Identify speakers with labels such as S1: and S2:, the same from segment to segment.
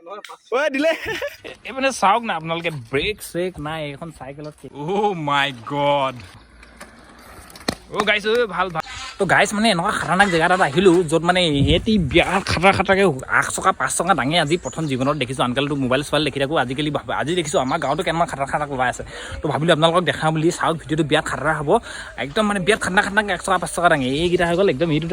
S1: ঐ দিলে
S2: এই মানে চাওক না আপোনালোকে ব্ৰেক চেক নাই এখন চাইকেলত মাই গড গাইছ ভাল ভাল তো গাইছ মানে এনেকুৱা খাতাৰনাক জেগা এটাত আহিলোঁ য'ত মানে সিহঁতি বিৰাট খাটাৰকৈ 8 চকা 5 চকা দাঙে আজি প্ৰথম জীৱনত দেখিছোঁ আনকালতো মোবাইল চোবাইল দেখি থাকোঁ আজিকালি আজি দেখিছোঁ আমাৰ গাঁৱতো কেনেকুৱা খাটাৰ ওলাই আছে তো ভাবিলোঁ আপোনালোকক দেখাওঁ বুলি চাওক ভিডিঅ'টো বিৰাট খাটাৰ হ'ব একদম মানে বিৰাট খাটাৰনাক 1 চকা 5 চকা দাঙে এইকেইটা হৈ গ'ল একদম এইটো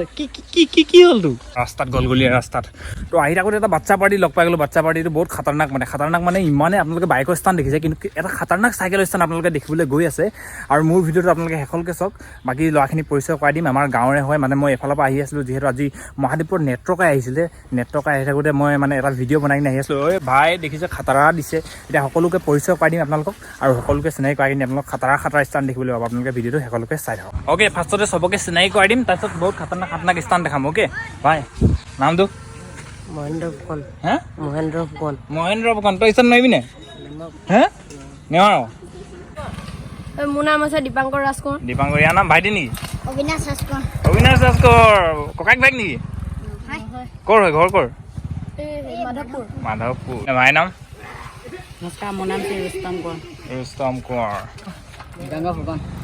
S2: কি হ'লতো ৰাস্তাত গলগলীয়া ৰাস্তাত তো আহি থাকোঁতে এটা বাচ্চা পাৰ্টি লগ পাই গ'লোঁ বাচ্চা পাৰ্টিটো বহুত খাটাৰনাক মানে ইমানে আপোনালোকে বাইকৰ স্থান দেখিছে কিন্তু এটা খাটাৰনাক চাইকেলৰ স্থান আপোনালোকে দেখিবলৈ গৈ আছে আৰু মোৰ ভিডিঅ'টো আপোনালোকে শেষলৈকে চাওক বাকী ল'ৰাখিনি পৰিচয় কৰাই দিম আমাৰ গাঁৱৰে হয় মানে মই এফালৰ পৰা আহি আছিলোঁ যিহেতু আজি মহাদেৱপুৰ নেটৱৰ্কাই আহিছিলে নেটৱৰ্কাই আহি থাকোঁতে মই মানে এটা ভিডিঅ' বনাই কিনে আহি আছিলোঁ ভাই দেখিছে খাটাৰা দিছে এতিয়া সকলোকে পৰিচয় কৰাই দিম আপোনালোকক আৰু সকলোকে চিনাকি কৰাই কিনে আপোনালোক খাটাৰা স্থান দেখিবলৈ পাব আপোনালোকে ভিডিঅ'টো শেষলৈকে চাই থাকক অ'কে ফাৰ্ষ্টতে চবকে চিনাকি কৰাই দিম তাৰপিছত বহুত খাটাৰনাক স্থান দেখাম অ'কে ভাই নামটো মহেন্দ্ৰ ফুকন তই স্থান নোৱাৰিবি নে হে নেৱাৰ
S3: মোৰ নাম আছে দীপাংকৰ ৰাজকোঁৱৰ
S2: ইয়াৰ নাম ভাইটি নেকি
S3: অবিনাশ ৰাজকোঁৱৰ
S2: ককাইক ভাইক নেকি ক'ৰ হয় ঘৰ ক'ৰ মাধৱপুৰ ভাইৰ নাম
S4: নমস্কাৰ মোৰ নাম শ্ৰী
S2: ৰুস্তম কোঁৱৰ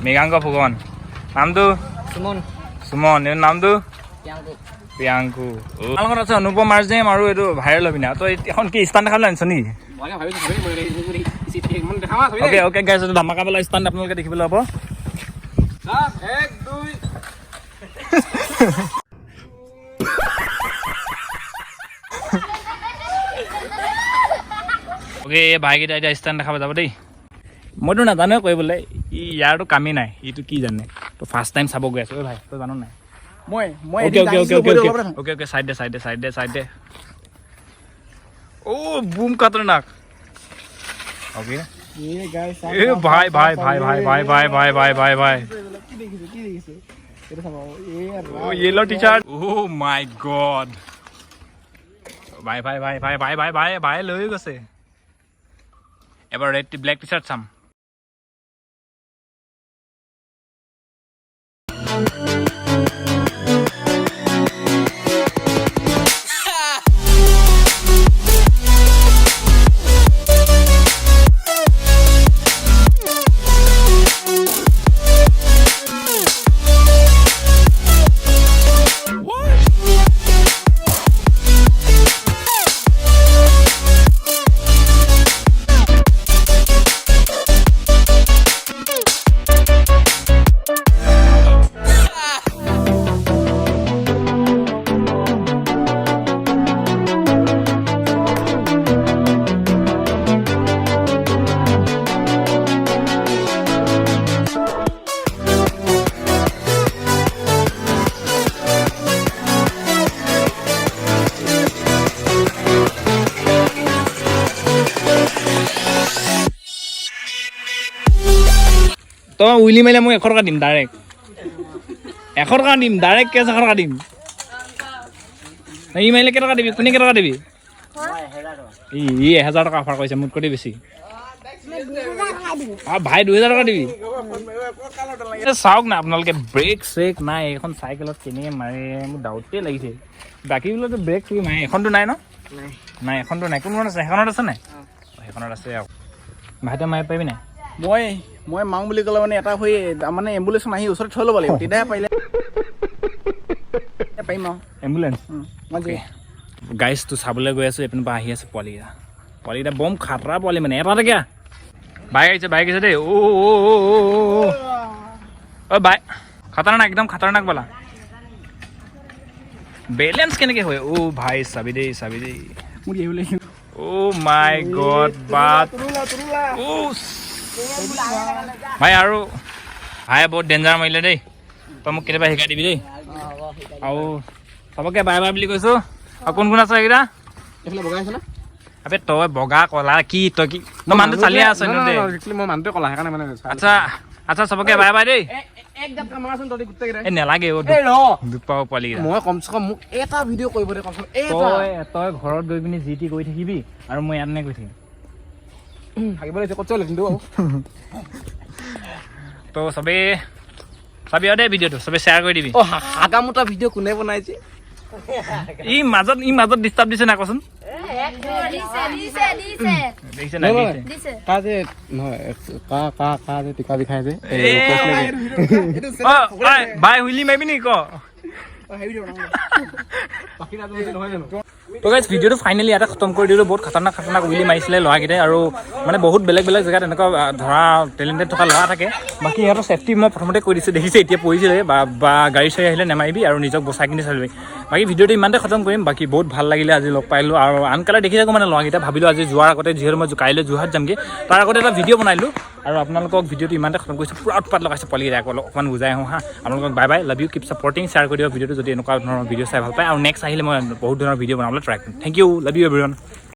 S2: মৃগাংক ফুকন নামটো সুমন এইটো নামটো প্ৰিয়াংকু লগত আছে অনুপম আৰ্জেম আৰু এইটো ভাইৰেল অভিনা তই এখন কি স্থান দেখাবলৈ আনিছ নেকি অ'কে গাইছ ধামাকা বোলা স্থান আপোনালোকে দেখিবলৈ হ'ব অ'কে ভাইকেইটা এতিয়া স্থান দেখাব যাব দেই মইতো নাজানোৱে কৰিবলৈ ইয়াৰতো কামেই নাই এইটো কি জানে তো ফাৰ্ষ্ট টাইম চাব গৈ আছোঁ ভাই তই জানো নাই অ'কে চাইড দে বুম খাতৰনাক অ'কে ভাই yellow t-shirt oh my god ভাই লৈ গৈছে এবাৰ ৰেড ব্লেক টি-শাৰ্ট চাম তই উইলি মাৰিলে মই 100 টকা দিম ডাইৰেক্ট 100 টকা দিম ডাইৰেক্ট কেছ 100 টকা দিম ই মাৰিলে কেইটকা দিবি কোনে কেইটকা দিবি ই 1000 টকা অফাৰ কৰিছে মোতকৈ বেছি ভাই 2000 টকা দিবি চাওক না আপোনালোকে ব্ৰেক চেক নাই এখন চাইকেলত কেনেকৈ মাৰে মোৰ ডাউটে লাগিছে বাকীবিলাকতো ব্ৰেক চেক নাই এখনতো নাই ন নাই এখনতো নাই কোনখন আছে সেইখনত আছে নাই সেইখনত আছে আৰু ভাইতে মাৰিব পাৰিবি নাই
S1: মই মাং বুলি ক'লে মানে এটা হৈ মানে এম্বুলেঞ্চ আহি ওচৰত থৈ ল'ব লাগিব তেতিয়াহে পাৰিলে পাৰিম আৰু
S2: এম্বুলেঞ্চ গাইজটো চাবলৈ গৈ আছোঁ এইপিনৰ পৰা আহি আছে পোৱালিকেইটা বম খাতৰা পোৱালি মানে এটা কিয়া বাইক আহিছে দেই বাই খাতৰনাক একদম খাতৰনাক বোলা বেলেঞ্চ কেনেকৈ হয় ভাই চাবি দেই
S1: মোৰ আহিবলৈ
S2: মাই গড বাট ভাই আৰু ভাই বহুত ডেঞ্জাৰ মাৰিলে দেই তই মোক কেতিয়াবা শিকাই দিবি দেই আৰু চবকে বাই বুলি কৈছোঁ আৰু কোন আছে এইকেইটা
S1: এইফালে বগা আছে না
S2: আবে তই বগা কলা কি তই মানুহটো চালিয়ে আছ
S1: মই মানুহটোৱে ক'লা সেইকাৰণে মানে
S2: আচ্ছা চবকে বাই দেই
S1: এক জাপ মাৰাচোন তহঁতি গোটেইকেইটা
S2: নেলাগে দুপাও পোৱালিকেইটা
S1: মই কমচে কম মোক এটা ভিডিঅ' কৰিব দে কমচে কম
S2: তই ঘৰত গৈ পিনি যি টি কৰি থাকিবি আৰু মই ইয়াত নে গৈ থাকিম
S1: থাকিব লাগিছে ক'ত চলে কিন্তু
S2: তো চবেই চাবি আৰু দেই ভিডিঅ'টো চবেই শ্বেয়াৰ কৰি দিবি
S1: হাগা মোটা ভিডিঅ' কোনে বনাইছে
S2: ই মাজত ডিষ্টাৰ্ব দিছে না কচোন দেখিছে নাই
S5: কা যে নহয় কা যে টিকা বিষাই যে
S2: বাই হুইলি মাৰিবি নেকি ক তো গাইজ ভিডিঅ'টো ফাইনেলি ইয়াতে খতম কৰি দিলোঁ বহুত খাতাৰনাক উইলি মাৰিছিলে ল'ৰাকেইটাই আৰু মানে বহুত বেলেগ জেগাত এনেকুৱা ধৰা টেলেণ্টেড থকা ল'ৰা থাকে বাকী সিহঁতৰ ছেফটি মই প্ৰথমতে কৈ দিছোঁ দেখিছে এতিয়া পৰিছিলে বা গাড়ী চাড়ী আহিলে নেমাৰিবি আৰু নিজক বচাই কিনি চালিবি বাকী ভিডিঅ'টো ইমানতে খতম কৰিম বাকী বহুত ভাল লাগিলে আজি লগ পাইলোঁ আৰু আনকালে দেখি থাকোঁ মানে ল'ৰাকেইটা ভাবিলোঁ আজি যোৱাৰ আগতে যিহেতু মই কাইলৈ যোৰহাট যামগৈ তাৰ আগতে এটা ভিডিঅ' বনালোঁ আৰু আপোনালোকক ভিডিঅ'টো ইমানতে খতম কৰিছোঁ পুৰা উৎপাত লগাইছে পোৱালিকেইটাই অকণমান বুজাই আহোঁ হা আপোনালোকক বাই love you keep supporting share কৰি দিব ভিডিঅ'টো যদি এনেকুৱা ধৰণৰ ভিডিঅ' চাই ভাল পায় আৰু নেক্সট আহিলে মই বহুত ধৰণৰ ভিডিঅ' বনাবলৈ ট্ৰাই কৰিম thank you love you everyone